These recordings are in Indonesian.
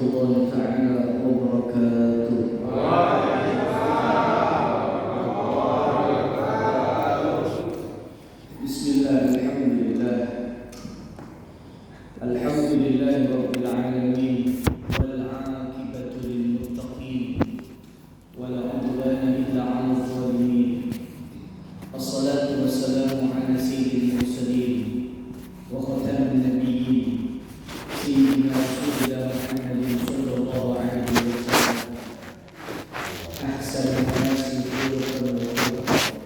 warahmatullahi taala wabarakatuh. Bismillah, alhamdulillah. Alhamdulillahi rabbil alamin. Wal 'aqibatu lil muttaqin. Wala 'udwana illa 'alal zalimin. Assalatu wassalamu ala sayyidil mursalin wa khatamin nabiyyin sayyidina rasulillah Muhammadin sallallahu alaihi wasallam. Ahsanun nasi khuluqan wa khuluqan.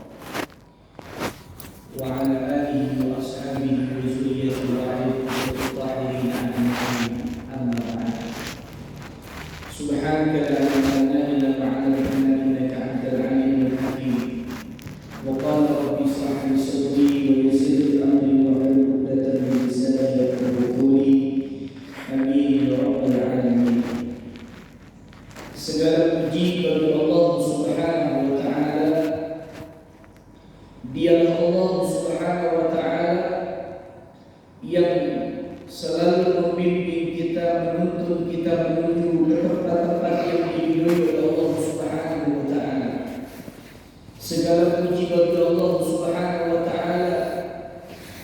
Wa ala alihi wa ashabihi wa zurriyyatihi wa alihi ajma'in. Amma ba'd. Subhanaka la ilma lana illa ma 'allamtana innaka antal 'alimul hakim. Wa qala rabbi ishrah li sadri wa yassir li amri wahlul 'uqdatam min lisani yafqahu qawli. Amin ya rabbal alamin. Segala puji bagi Allah Subhanahu wa taala. Dialah Allah Subhanahu wa taala yang selalu membimbing kita, menuntun kita menuju ke tempat-tempat yang diridhoi oleh Allah Subhanahu wa taala. Segala puji bagi Allah Subhanahu wa taala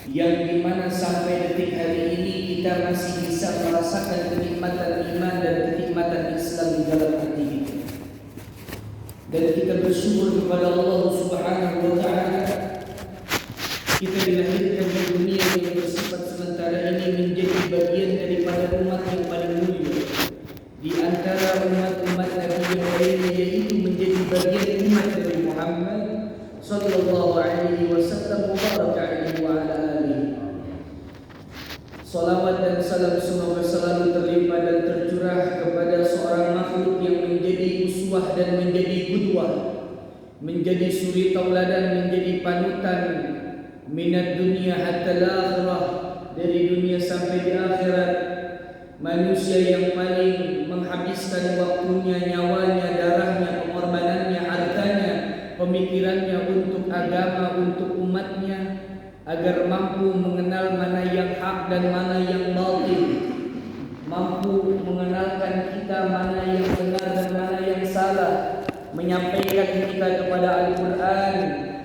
yang dimana sampai detik hari ini kita masih bisa merasakan kenikmatan iman dan kenikmatan Islam di dalam hati kita. Dan kita bersyukur kepada Allah Subhanahu wa taala. Kita dilahirkan di dunia yang bersifat sementara ini menjadi bagian daripada umat yang paling mulia di antara umat-umat Nabi yang lainnya, yaitu menjadi bagian umat Nabi Muhammad sallallahu alaihi wasallam wa baraka alaihi wa ala alihi. Salawat dan salam semoga selalu terlimpah dan tercurah kepada seorang makhluk yang menjadi uswah dan menjadi qudwah, menjadi suri tauladan, menjadi panutan minat dunia hatta akhirah, dari dunia sampai di akhirat. Manusia yang paling menghabiskan waktunya, nyawanya, darahnya, pengorbanannya, hartanya, pemikirannya untuk agama, untuk umatnya, agar mampu mengenal mana yang hak dan mana yang batil, mampu mengenalkan kita mana yang benar dan mana yang salah, menyampaikan kita kepada Al-Quran,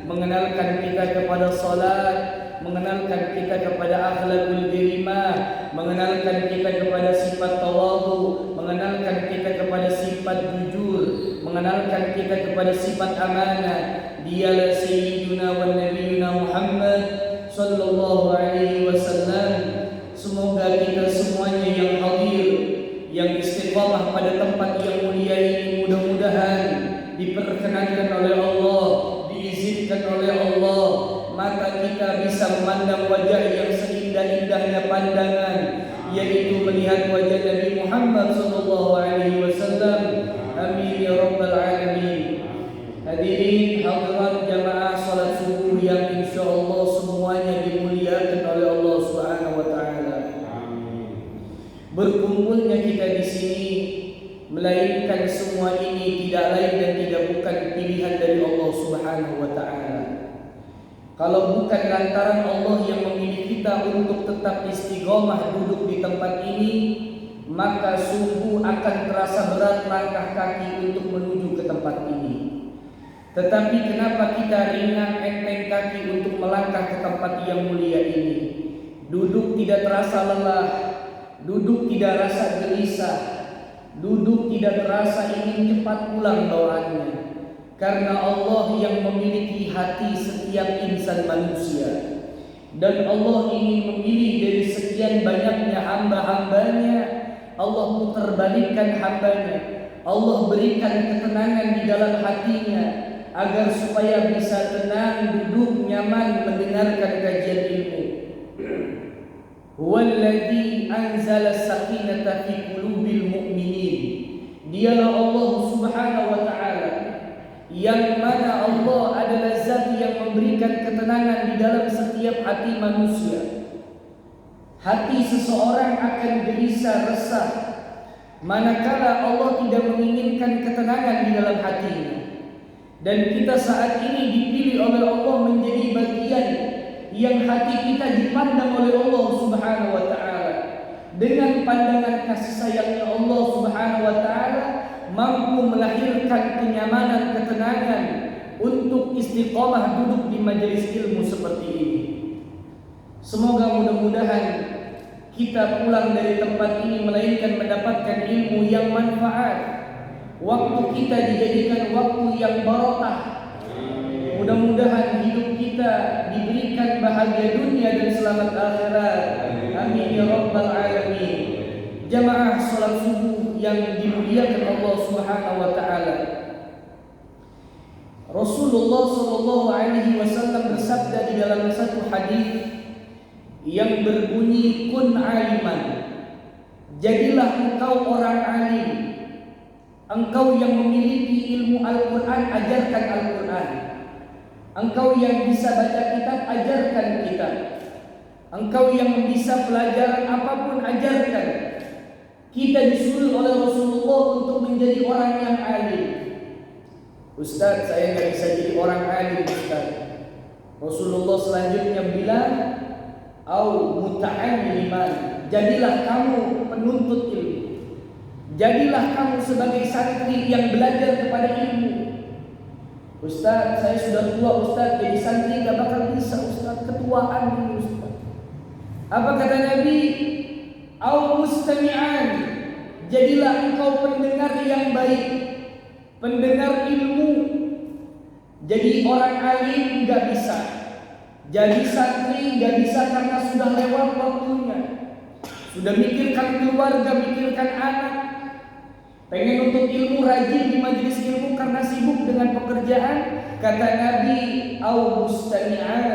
mengenalkan kita kepada salat, mengenalkan kita kepada akhlakul karimah, mengenalkan kita kepada sifat tawadhu, mengenalkan kita kepada sifat jujur, mengenalkan kita kepada sifat amanah. Dialah sayyiduna wa nabiyuna Muhammad sallallahu alaihi wasallam. Semoga kita semuanya yang hadir, yang istiqamah pada tempat yang mulia ini, mudah-mudahan diperkenankan oleh Allah, diizinkan oleh Allah, mata kita bisa memandang wajah yang seindah-indahnya pandangan, yaitu melihat wajah Nabi Muhammad sallallahu alaihi wasallam. Amin ya rabbal alamin. Hadirin hadirat jamaah salat subuh yang insyaallah semuanya dimuliakan oleh Allah Subhanahu wa taala. Berkumpulnya kita di sini melainkan semua ini tidak lain dan tidak bukan pilihan dari Allah Subhanahu wa taala. Kalau bukan lantaran Allah yang memilih kita untuk tetap istiqomah duduk di tempat ini, maka sungguh akan terasa berat langkah kaki untuk menuju ke tempat ini. Tetapi kenapa kita ringan enteng kaki untuk melangkah ke tempat yang mulia ini? Duduk tidak terasa lelah, duduk tidak rasa gelisah, duduk tidak terasa ingin cepat pulang bawaannya. Karena Allah yang memiliki hati setiap insan manusia, dan Allah ingin memilih dari sekian banyaknya hamba-hambanya, Allah putarbalikkan hambanya, Allah berikan ketenangan di dalam hatinya, agar supaya bisa tenang, duduk nyaman mendengarkan kajian ilmu. Huwallazi anzala as-sakinata fi qulubil mu'minin. Dialah Allah Subhanahu wa taala yang mana Allah adalah zat yang memberikan ketenangan di dalam setiap hati manusia. Hati seseorang akan gelisah, resah manakala Allah tidak menginginkan ketenangan di dalam hatinya. Dan kita saat ini dipilih oleh Allah menjadi bagian yang hati kita dipandang oleh Allah Subhanahu wa taala dengan pandangan kasih sayangnya Allah Subhanahu istiqomah duduk di majelis ilmu seperti ini. Semoga mudah-mudahan kita pulang dari tempat ini melainkan mendapatkan ilmu yang manfaat. Waktu kita dijadikan waktu yang barokah. Mudah-mudahan hidup kita diberikan bahagia dunia dan selamat akhirat. Amin ya rabbal alamin. Jamaah salat subuh yang dimuliakan Allah Subhanahu wa taala. Rasulullah sallallahu alaihi wasallam bersabda di dalam satu hadis yang berbunyi, kun aliman, jadilah engkau orang alim. Engkau yang memiliki ilmu Al-Quran, ajarkan Al-Quran. Engkau yang bisa baca kitab, ajarkan kitab. Engkau yang bisa pelajaran apapun, ajarkan. Kita disuruh oleh Rasulullah untuk menjadi orang yang alim. Ustaz, saya nggak bisa jadi orang alim, Ustaz. Rasulullah selanjutnya bilang, au muta'alliman, jadilah kamu penuntut ilmu. Jadilah kamu sebagai santri yang belajar kepada ilmu. Ustaz, saya sudah tua Ustaz, jadi santri gak bakal bisa Ustaz, ketuaan ini Ustaz. Apa kata Nabi? Au mustami'an, jadilah engkau pendengar yang baik, pendengar ilmu. Jadi orang alim gak bisa, jadi santri gak bisa karena sudah lewat waktunya. Sudah mikirkan keluarga, mikirkan anak. Pengen untuk ilmu, rajin di majelis ilmu karena sibuk dengan pekerjaan. Kata Nabi, au mustami'an,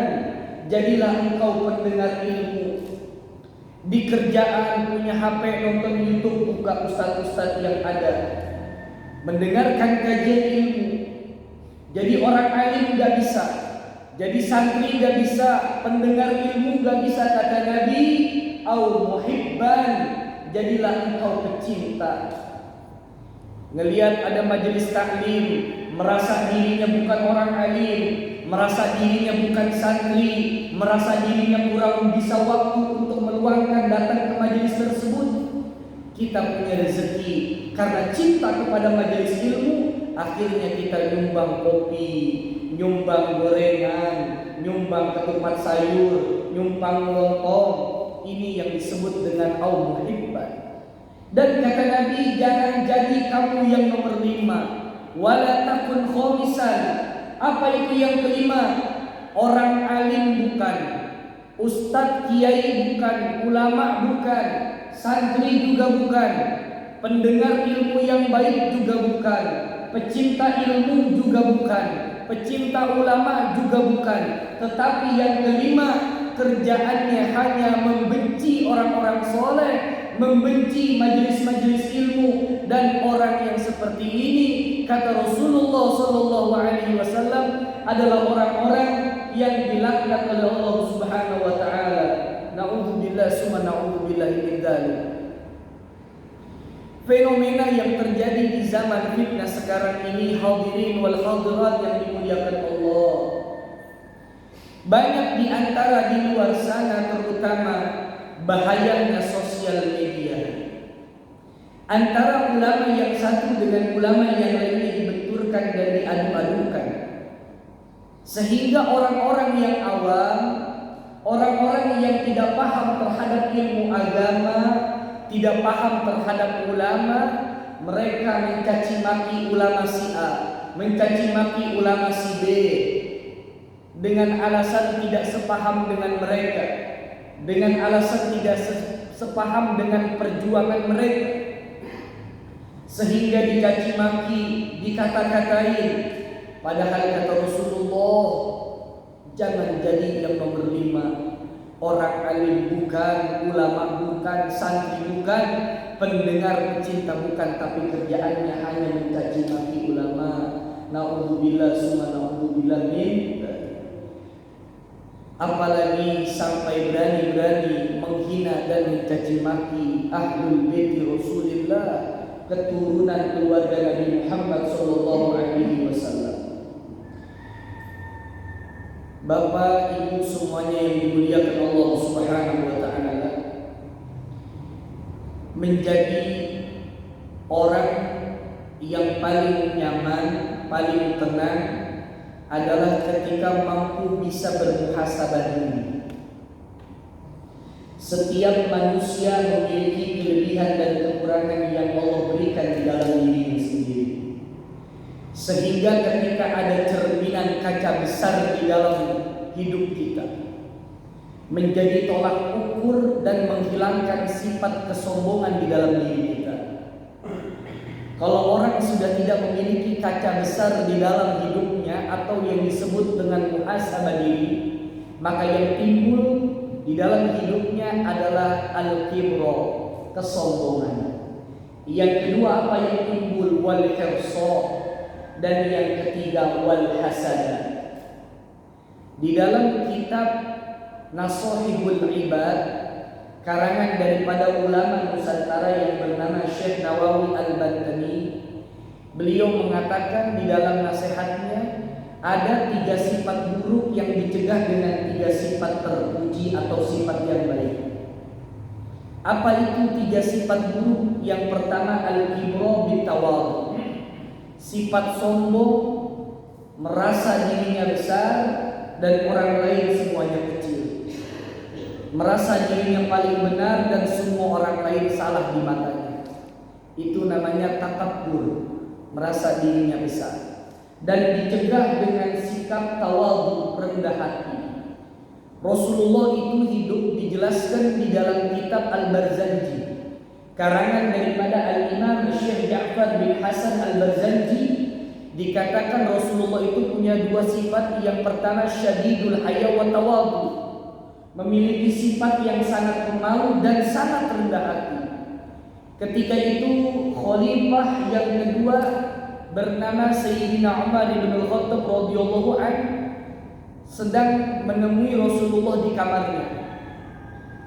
jadilah engkau pendengar ilmu. Di kerjaan punya HP, nonton YouTube, buka ustaz-ustaz yang ada, mendengarkan kajian ilmu. Jadi orang alim gak bisa, jadi santri gak bisa, pendengar ilmu gak bisa. Kata Nabi, au muhibban, jadilah engkau pecinta. Ngelihat ada majelis taklim, merasa dirinya bukan orang alim, merasa dirinya bukan santri, merasa dirinya kurang bisa waktu untuk meluangkan datang ke majelis tersebut. Kita punya rezeki karena cinta kepada majelis ilmu, akhirnya kita nyumbang kopi, nyumbang gorengan, nyumbang ketupat sayur, nyumbang lontong. Ini yang disebut dengan au muhibban. Dan kata Nabi, jangan jadi kamu yang nomor 5. Wala takun khomisan. Apa itu yang kelima? Orang alim bukan, ustadz kiai bukan, ulama bukan, santri juga bukan, pendengar ilmu yang baik juga bukan, pecinta ilmu juga bukan, pecinta ulama juga bukan. Tetapi yang kelima, kerjaannya hanya membenci orang-orang soleh, membenci majelis-majelis ilmu. Dan orang yang seperti ini, kata Rasulullah SAW, adalah orang-orang yang dilaknat oleh Allah Subhanahu wa taala. Na'udzubillah summa na'udzubillah min dzalik. Fenomena yang terjadi di zaman fitnah sekarang ini, hadirin wal hadirat yang dimuliakan Allah, banyak di antara di luar sana, terutama bahayanya sosial media. Antara ulama yang satu dengan ulama yang lainnya dibenturkan dan diadu-adukan, sehingga orang-orang yang awam, orang-orang yang tidak paham terhadap ilmu agama, tidak paham terhadap ulama, mereka mencaci maki ulama si A, mencaci maki ulama si B, dengan alasan tidak sepaham dengan mereka, dengan alasan tidak sepaham dengan perjuangan mereka, sehingga dicaci maki, dikata-katain. Padahal kata Rasulullah, jangan jadi yang nomor 5. Orang alim bukan, ulama bukan, santri bukan, pendengar pecinta bukan, tapi kerjaannya hanya mencaci maki ulama. Na'udzubillah summa na'udzubillah min. Apalagi sampai berani-berani menghina dan mencaci maki ahlul baiti Rasulillah, keturunan keluarga Nabi Muhammad sallallahu alaihi wasallam. Bapak, Ibu semuanya yang dimuliakan Allah Subhanahu wa taala, menjadi orang yang paling nyaman, paling tenang adalah ketika mampu bisa bermuhasabah diri. Setiap manusia memiliki kelebihan dan kekurangan yang Allah berikan di dalam dirinya sendiri. Sehingga ketika ada cerminan kaca besar di dalam hidup kita, menjadi tolak ukur dan menghilangkan sifat kesombongan di dalam diri kita. Kalau orang sudah tidak memiliki kaca besar di dalam hidupnya atau yang disebut dengan muhasabah diri, maka yang timbul di dalam hidupnya adalah al-kibra, kesombongan. Yang kedua apa yang timbul? Wal-hirsa. Dan yang ketiga wal-hasadah. Di dalam kitab Nashihul Ibad, karangan daripada ulama Nusantara yang bernama Syekh Nawawi Al-Bantani, beliau mengatakan di dalam nasihatnya ada 3 sifat buruk yang dicegah dengan 3 sifat terpuji atau sifat yang baik. Apa itu 3 sifat buruk? Yang pertama al-kibra bitawadhu, sifat sombong, merasa dirinya besar dan orang lain semuanya kecil. Merasa dirinya paling benar dan semua orang lain salah di matanya. Itu namanya takabbur, merasa dirinya besar. Dan dicegah dengan sikap tawadhu, rendah hati. Rasulullah itu hidup dijelaskan di dalam kitab Al-Barzanji, karangan daripada Al-Imam Syekh Ja'far bin Hasan Al-Barzanji. Dikatakan Rasulullah itu punya 2 sifat. Yang pertama syadidul haya wa tawadhu, memiliki sifat yang sangat pemalu dan sangat rendah hati. Ketika itu khalifah yang kedua bernama Sayyidina Umar bin Al-Khattab radhiyallahu anhu sedang menemui Rasulullah di kamarnya.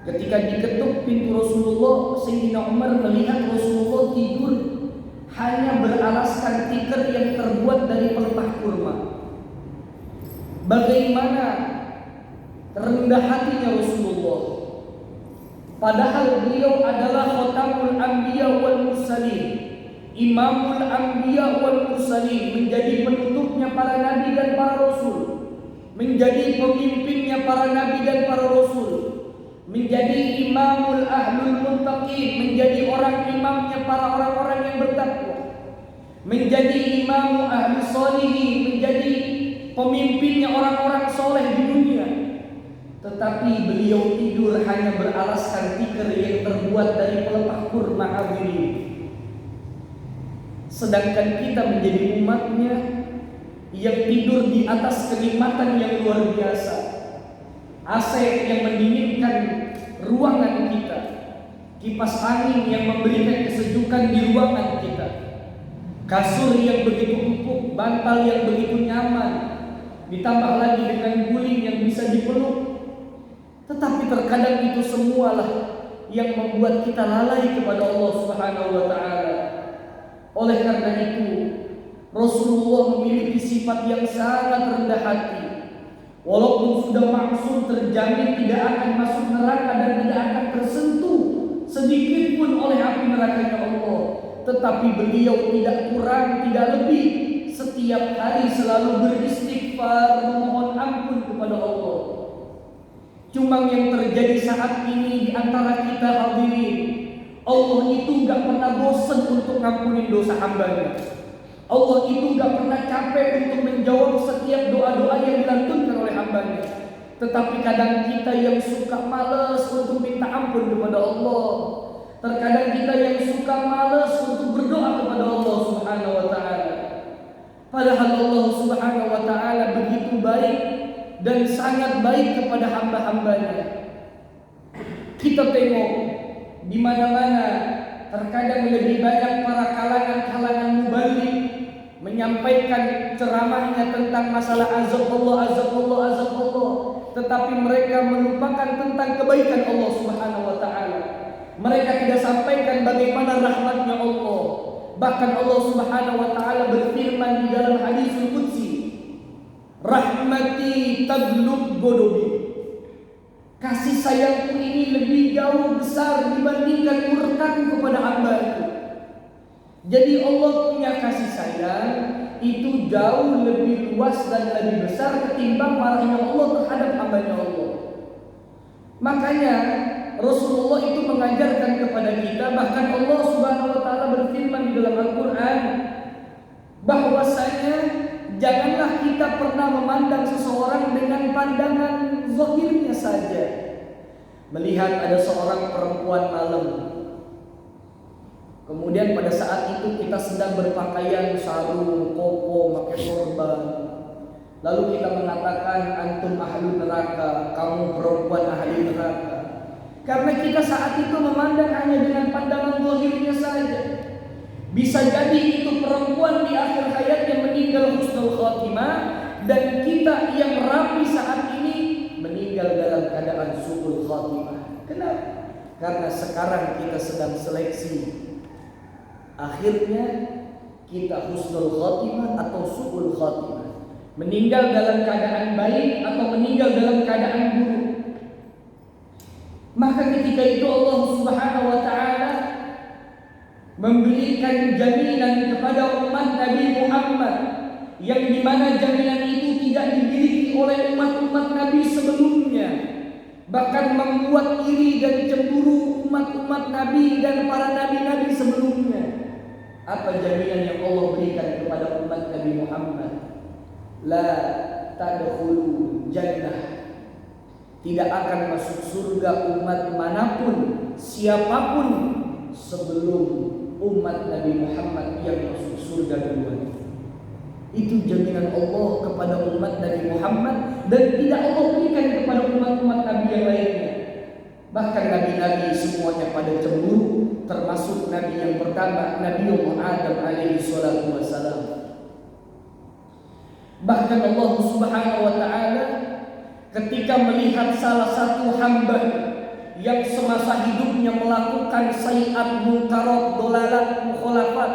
Ketika diketuk pintu Rasulullah, Sayyidina Umar melihat Rasulullah tidur hanya beralaskan tikar yang terbuat dari pelepah kurma. Bagaimana rendah hatinya Rasulullah, padahal beliau adalah khatamul anbiya wal mursalin, imamul anbiya wal mursalin, menjadi penutupnya para nabi dan para rasul, menjadi pemimpinnya para nabi dan para rasul, menjadi imamul ahlul muttaqin, menjadi orang imamnya para orang-orang yang bertakwa, menjadi imamu ahli sholihin, menjadi pemimpinnya orang-orang soleh di dunia. Tetapi beliau tidur hanya beralaskan tikar yang terbuat dari pelepah kurma hadirin. Sedangkan kita menjadi umatnya yang tidur di atas kenikmatan yang luar biasa, AC yang mendinginkan ruangan kita, kipas angin yang memberikan kesejukan di ruangan kita, kasur yang begitu empuk, bantal yang begitu nyaman, ditambah lagi dengan guling yang bisa dipeluk. Tetapi terkadang itu semualah yang membuat kita lalai kepada Allah Subhanahu wa taala. Oleh karena itu, Rasulullah memiliki sifat yang sangat rendah hati. Walaupun sudah maksum, terjamin tidak akan masuk neraka dan tidak akan tersentuh sedikit pun oleh api nerakanya Allah, tetapi beliau tidak kurang, tidak lebih, setiap hari selalu beristighfar, memohon ampun kepada Allah. Cuma yang terjadi saat ini di antara kita hadirin, Allah itu gak pernah bosan untuk ngampunin dosa hambanya. Allah itu gak pernah capek untuk menjawab setiap doa-doa yang dilantunkan oleh hambanya. Tetapi kadang kita yang suka malas untuk minta ampun kepada Allah, terkadang kita yang suka malas untuk berdoa kepada Allah Subhanahu wa ta'ala. Padahal Allah Subhanahu wa ta'ala begitu baik dan sangat baik kepada hamba-hambanya. Kita tengok di mana-mana terkadang lebih banyak para kalangan-kalangan mubalik menyampaikan ceramahnya tentang masalah azab Allah, azab Allah, azab Allah, tetapi mereka melupakan tentang kebaikan Allah Subhanahu wa ta'ala. Mereka tidak sampaikan bagaimana rahmatnya Allah. Bahkan Allah Subhanahu wa ta'ala berfirman di dalam hadisul qudsi, rahmati taglub godobi, kasih sayangku ini lebih jauh besar dibandingkan murkaku kepada hamba-Ku. Jadi Allah punya kasih sayang itu jauh lebih luas dan lebih besar ketimbang marahnya Allah terhadap hambanya Allah. Makanya Rasulullah itu mengajarkan kepada kita, bahkan Allah Subhanahu wa taala berfirman di dalam Al-Qur'an bahwasanya janganlah kita pernah memandang seseorang dengan pandangan zahirnya saja. Melihat ada seorang perempuan malam, kemudian pada saat itu kita sedang berpakaian sarung, koko, pakai sorban, lalu kita mengatakan antum ahli neraka, kamu perempuan ahli neraka. Karena kita saat itu memandang hanya dengan pandangan zahirnya saja. Bisa jadi itu perempuan di akhir hayatnya meninggal husnul khatimah, dan kita yang rapi saat ini meninggal dalam keadaan su'ul khatimah. Kenapa? Karena sekarang kita sedang seleksi. Akhirnya kita husnul khatimah atau su'ul khatimah. Meninggal dalam keadaan baik atau meninggal dalam keadaan buruk. Maka ketika itu Allah Subhanahu wa taala memberikan jaminan kepada umat Nabi Muhammad, yang dimana jaminan itu tidak dimiliki oleh umat-umat Nabi sebelumnya, bahkan membuat iri dan cemburu umat-umat Nabi dan para nabi-nabi sebelumnya. Apa jaminan yang Allah berikan kepada umat Nabi Muhammad? La tadkhulul jannah, tidak akan masuk surga umat manapun, siapapun sebelum umat Nabi Muhammad yang masuk surga duluan. Itu jaminan Allah kepada umat Nabi Muhammad, dan tidak Allah berikan kepada umat-umat Nabi yang lainnya. Bahkan nabi-nabi semuanya pada cemburu, termasuk Nabi yang pertama, Nabi Adam alaihi salatu wassalam. Bahkan Allah Subhanahu wa taala ketika melihat salah satu hamba yang semasa hidupnya melakukan sayiat, munkarat, dolalat, mukhalafat,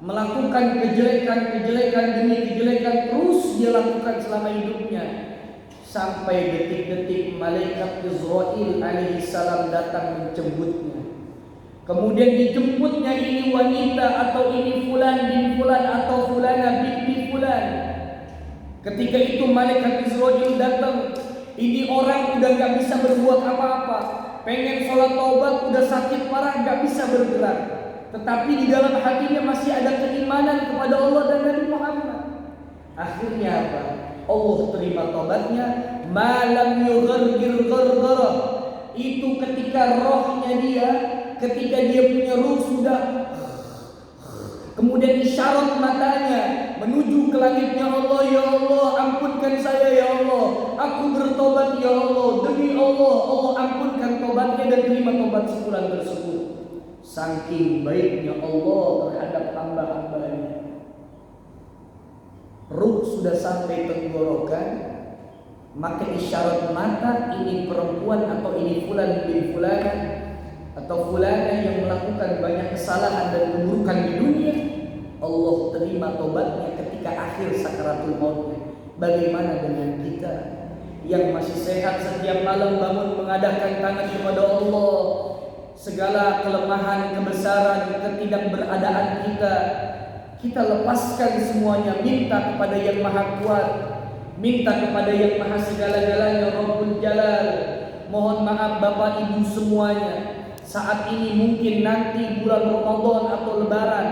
melakukan kejelekan-kejelekan demi kejelekan, terus dia lakukan selama hidupnya, sampai detik-detik malaikat Israil alaihi salam datang menjemputnya. Kemudian dijemputnya ini wanita atau ini fulan bin fulan atau fulana binti fulan. Ketika itu malaikat Israil datang, ini orang udah gak bisa berbuat apa-apa, pengen sholat taubat, udah sakit parah, gak bisa bergerak, tetapi di dalam hatinya masih ada keimanan kepada Allah dan Nabi Muhammad. Akhirnya apa? Allah terima taubatnya. Malam yughargir ghargara, itu ketika rohnya dia, ketika dia punya ruh sudah, kemudian isyarat matanya menuju ke langitnya Allah. Ya Allah, ampunkan saya ya Allah, aku bertobat ya Allah, demi Allah, Allah ampunkan tobatnya dan terima tobat sebulan tersebut. Saking baiknya Allah terhadap hamba-hambanya. Ruh sudah sampai tenggorokan, maka isyarat mata, ini perempuan atau ini fulan bin fulana atau fulana yang melakukan banyak kesalahan dan keburukan di dunia, Allah terima tobatnya ketika akhir sakaratul mautnya. Bagaimana dengan kita yang masih sehat, setiap malam bangun mengadakan tangan kepada Allah, segala kelemahan, kebesaran, ketidakberadaan kita lepaskan semuanya, minta kepada yang maha kuat, minta kepada yang maha segala-galanya, Rabbul Jalal. Mohon maaf Bapak Ibu semuanya, saat ini mungkin nanti bulan Ramadan atau Lebaran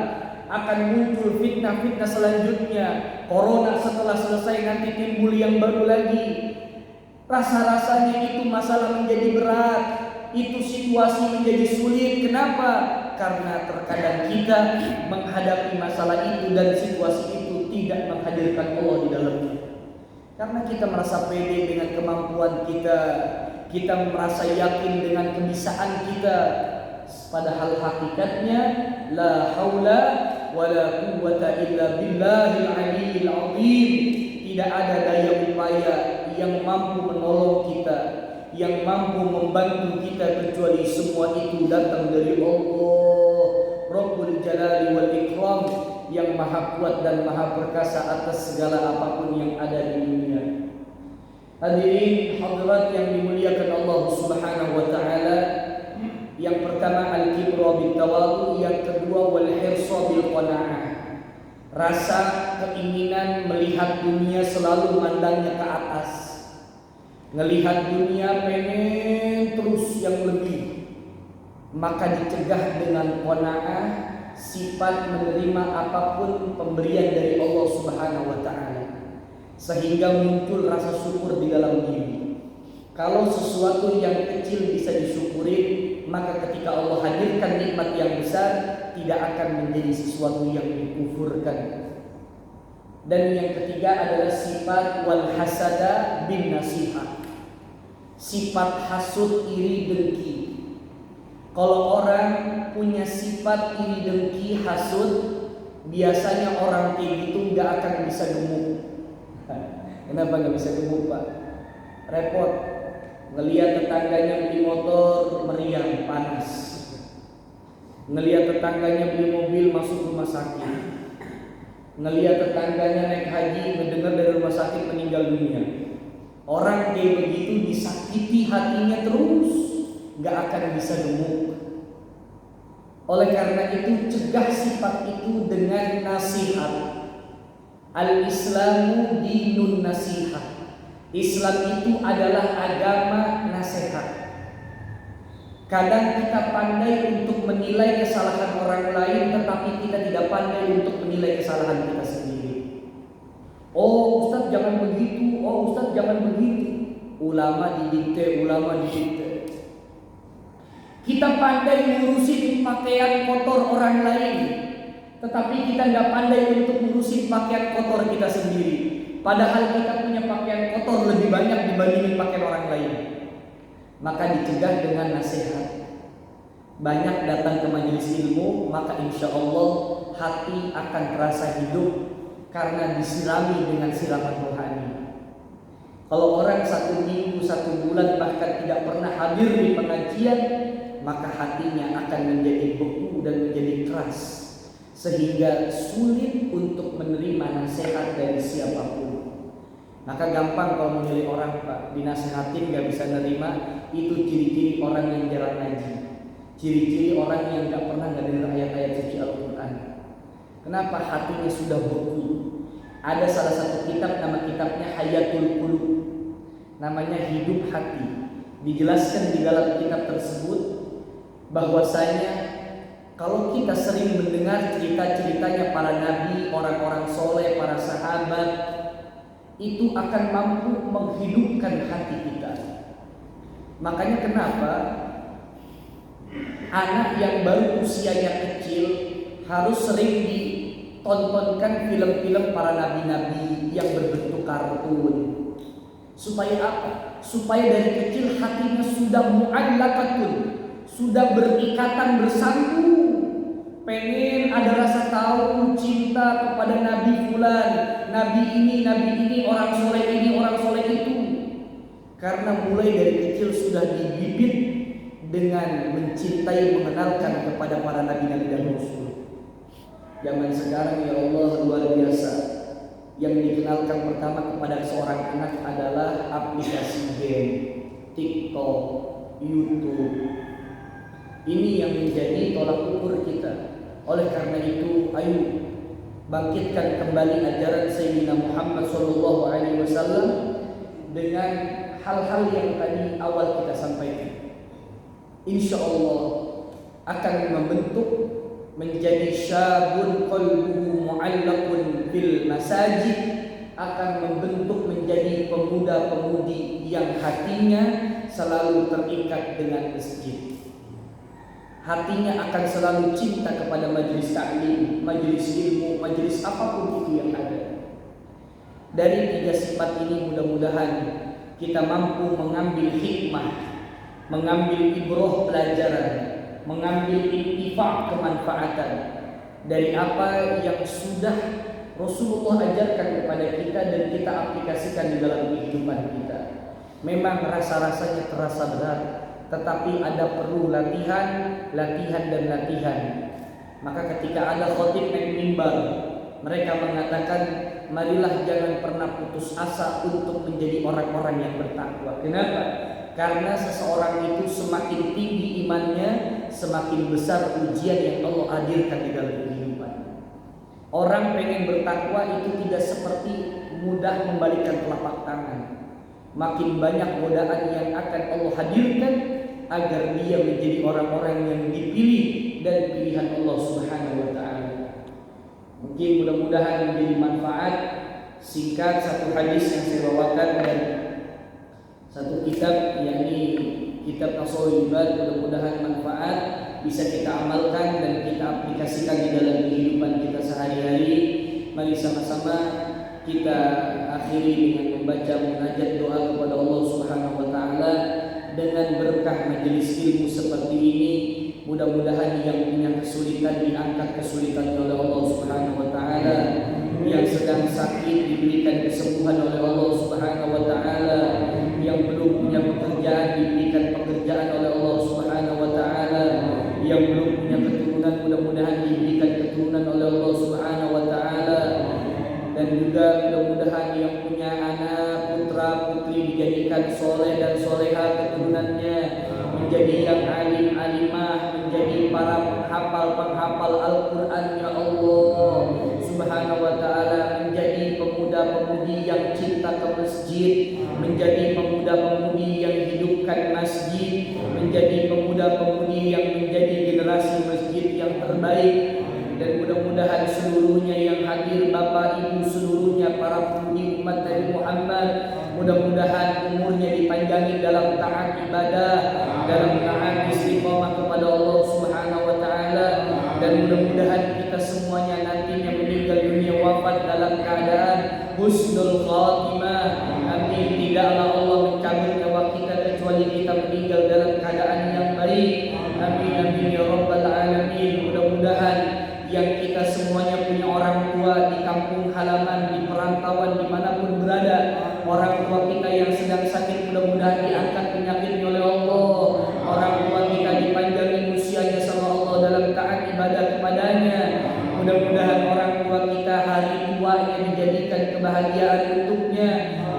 akan muncul fitnah-fitnah selanjutnya. Corona setelah selesai nanti timbul yang baru lagi. Rasa-rasanya itu masalah menjadi berat, itu situasi menjadi sulit. Kenapa? Karena terkadang kita menghadapi masalah itu dan situasi itu tidak menghadirkan Allah di dalamnya. Karena kita merasa pede dengan kemampuan kita, kita merasa yakin dengan kebisaan kita. Padahal hakikatnya la haula wala quwwata illa billahil aliyyil azim. Tidak ada daya upaya yang mampu menolong kita, yang mampu membantu kita, kecuali semua itu datang dari Allah Rabbul Jalali wal Ikram, yang maha kuat dan maha perkasa atas segala apapun yang ada di dunia. Hadirin hadirat yang dimuliakan Allah Subhanahu wa taala, yang pertama al-kibru bit tawadhu, yang kedua wal hirsa bil qanaah, rasa keinginan melihat dunia selalu mandangnya ke atas, ngelihat dunia pengen terus yang lebih, maka dicegah dengan qanaah, sifat menerima apapun pemberian dari Allah Subhanahu wa taala, sehingga muncul rasa syukur di dalam diri. Kalau sesuatu yang kecil bisa disyukuri, maka ketika Allah hadirkan nikmat yang besar, tidak akan menjadi sesuatu yang dikufurkan. Dan yang ketiga adalah sifat wal hasada bin nasihat, sifat hasud, iri, dengki. Kalau orang punya sifat iri, dengki, hasud, biasanya orang kayak gitu nggak akan bisa gemuk. Kenapa nggak bisa gemuk, Pak? Repot. Ngelihat tetangganya beli motor meriang panas, ngelihat tetangganya beli mobil masuk rumah sakit, ngelihat tetangganya naik haji, mendengar dari rumah sakit meninggal dunia. Orang kayak begitu disakiti hatinya terus, nggak akan bisa gemuk. Oleh karena itu, cegah sifat itu dengan nasihat. Al-Islamu dinun nasihat. Islam itu adalah agama nasihat. Kadang kita pandai untuk menilai kesalahan orang lain, tetapi kita tidak pandai untuk menilai kesalahan kita sendiri. Oh Ustaz jangan begitu, oh Ustaz jangan begitu. Ulama didikte. Kita pandai ngurusin pakaian kotor orang lain, tetapi kita nggak pandai untuk ngurusin pakaian kotor kita sendiri. Padahal kita punya pakaian kotor lebih banyak dibandingin pakaian orang lain. Maka dicegah dengan nasihat. Banyak datang ke majelis ilmu, maka insya Allah hati akan terasa hidup karena disirami dengan siraman rohani. Kalau orang 1 minggu, 1 bulan bahkan tidak pernah hadir di pengajian, maka hatinya akan menjadi beku dan menjadi keras, sehingga sulit untuk menerima nasihat dari siapapun. Maka gampang kalau menilai orang, Pak, dinasehatin gak bisa nerima, itu ciri-ciri orang yang jarang ngaji, ciri-ciri orang yang gak pernah dengar ayat-ayat suci Al-Quran. Kenapa? Hatinya sudah beku. Ada salah satu kitab, nama kitabnya Hayatul Qulub, namanya Hidup Hati. Dijelaskan di dalam kitab tersebut bahwasanya kalau kita sering mendengar cerita-ceritanya para nabi, orang-orang soleh, para sahabat, itu akan mampu menghidupkan hati kita. Makanya kenapa anak yang baru usianya kecil harus sering ditontonkan film-film para nabi-nabi yang berbentuk kartun. Supaya apa? Supaya dari kecil hatinya sudah mu'allaqatun, sudah berikatan, bersambung, pengen ada rasa tahu, cinta kepada nabi fulan, nabi ini, orang soleh itu. Karena mulai dari kecil sudah dibibit dengan mencintai, mengenalkan kepada para nabi-nabi dan rasul. Zaman sekarang ya Allah luar biasa. Yang dikenalkan pertama kepada seorang anak adalah aplikasi game, TikTok, YouTube. Ini yang menjadi tolak ukur kita. Oleh karena itu, ayo bangkitkan kembali ajaran Sayyidina Muhammad SAW dengan hal-hal yang tadi awal kita sampaikan. Insya Allah akan membentuk menjadi syabun qalbuhu mu'allaqun bil masajid, akan membentuk menjadi pemuda-pemudi yang hatinya selalu terikat dengan masjid. Hatinya akan selalu cinta kepada majelis ta'lim, majelis ilmu, majelis apapun itu yang ada. Dari 3 sifat ini mudah-mudahan kita mampu mengambil hikmah, mengambil ibrah pelajaran, mengambil intifa kemanfaatan dari apa yang sudah Rasulullah ajarkan kepada kita dan kita aplikasikan di dalam kehidupan kita. Memang rasa-rasanya terasa berat, tetapi ada perlu latihan. Maka ketika ada khotib naik mimbar, mereka mengatakan, marilah jangan pernah putus asa untuk menjadi orang-orang yang bertakwa. Kenapa? Karena seseorang itu semakin tinggi imannya, semakin besar ujian yang Allah hadirkan di dalam kehidupan. Orang pengen bertakwa itu tidak seperti mudah membalikkan telapak tangan. Makin banyak godaan yang akan Allah hadirkan agar dia menjadi orang-orang yang dipilih dan pilihan Allah Subhanahu wa taala. Mungkin mudah-mudahan menjadi manfaat singkat satu hadis yang saya bawakan dan satu kitab, yakni kitab Tasawwuf Ibad. Mudah-mudahan manfaat bisa kita amalkan dan kita aplikasikan di dalam kehidupan kita sehari-hari. Mari sama-sama kita akhiri dengan membaca munajat doa kepada Allah Subhanahu wa taala. Dengan berkah majelis ilmu seperti ini, mudah-mudahan yang punya kesulitan diangkat kesulitannya oleh Allah Subhanahu wa taala, yang sedang sakit diberikan kesembuhan oleh Allah Subhanahu wa taala, yang belum punya pekerjaan diberikan pekerjaan oleh Allah Subhanahu wa taala, yang belum punya keturunan mudah-mudahan diberikan keturunan oleh Allah Subhanahu wa taala, dan juga mudah-mudahan yang punya anak putra putri dijadikan soleh dan soleha keturunannya, menjadi yang alim alimah, menjadi para penghafal Al-Quran ya Allah Subhanahu wa ta'ala, menjadi pemuda-pemudi yang cinta ke masjid, menjadi pemuda-pemudi yang hidupkan masjid, menjadi pemuda-pemudi yang menjadi generasi masjid yang terbaik. Dan mudah-mudahan seluruhnya yang hadir, Bapak Ibu seluruhnya, para pemudi umat Nabi Muhammad, mudah-mudahan umurnya dipanjangin dalam taat ibadah, dalam taat istiqomah kepada Allah Subhanahu wa taala, dan mudah-mudahan kita semuanya nantinya meninggal dunia wafat dalam keadaan husnul khatimah. Amin. Tidaklah Allah mencabut nyawa kita kecuali kita meninggal dalam keadaan yang baik. Amin amin ya rabbal alamin. Mudah-mudahan yang kita semuanya punya orang tua di kampung halaman, di perantauan, dimanapun berada, orang tua kita yang sedang sakit mudah-mudahan diangkat penyakitnya oleh Allah. Orang tua kita dipanjangin usianya sama Allah dalam taat ibadah kepadanya. Mudah-mudahan orang tua kita hari tuanya dijadikan kebahagiaan untuknya,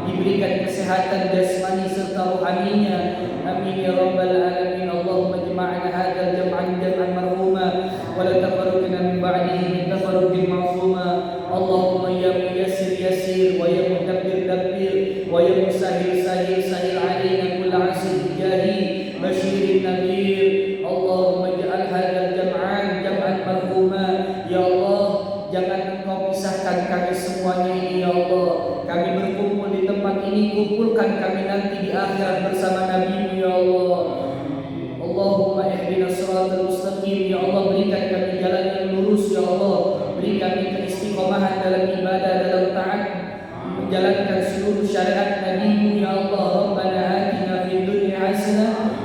diberikan kesehatan jasmani serta rohaninya. Amin ya rabbal alamin. Allahumma jama'na hadzal jam'an jam'an marhuma wa la tafarraqna min ba'dihi min tafarruqin ma'suma. Allahumma ya muyassir yassir wa ya mudabbir dabbir wa ya musahhil sahhil sahhil 'alaina kull 'asir bijahi basyirin nadir. Allahumma ij'al hadzal jam'an jam'an marhuma. Ya Allah, jangan Engkau pisahkan kami semuanya ini ya Allah. Kami berkumpul di tempat ini, kumpulkan kami nanti di akhirat bersama Nabi-Mu ya Allah. Allahumma ihdinas siratal mustaqim. Ya Allah, berikan kami jalan yang lurus ya Allah. Beri kami keistiqomahan dalam ibadah, dalam taat, menjalankan seluruh syariat Nabi-Mu ya Allah. Rabbana atina fid dunya hasanah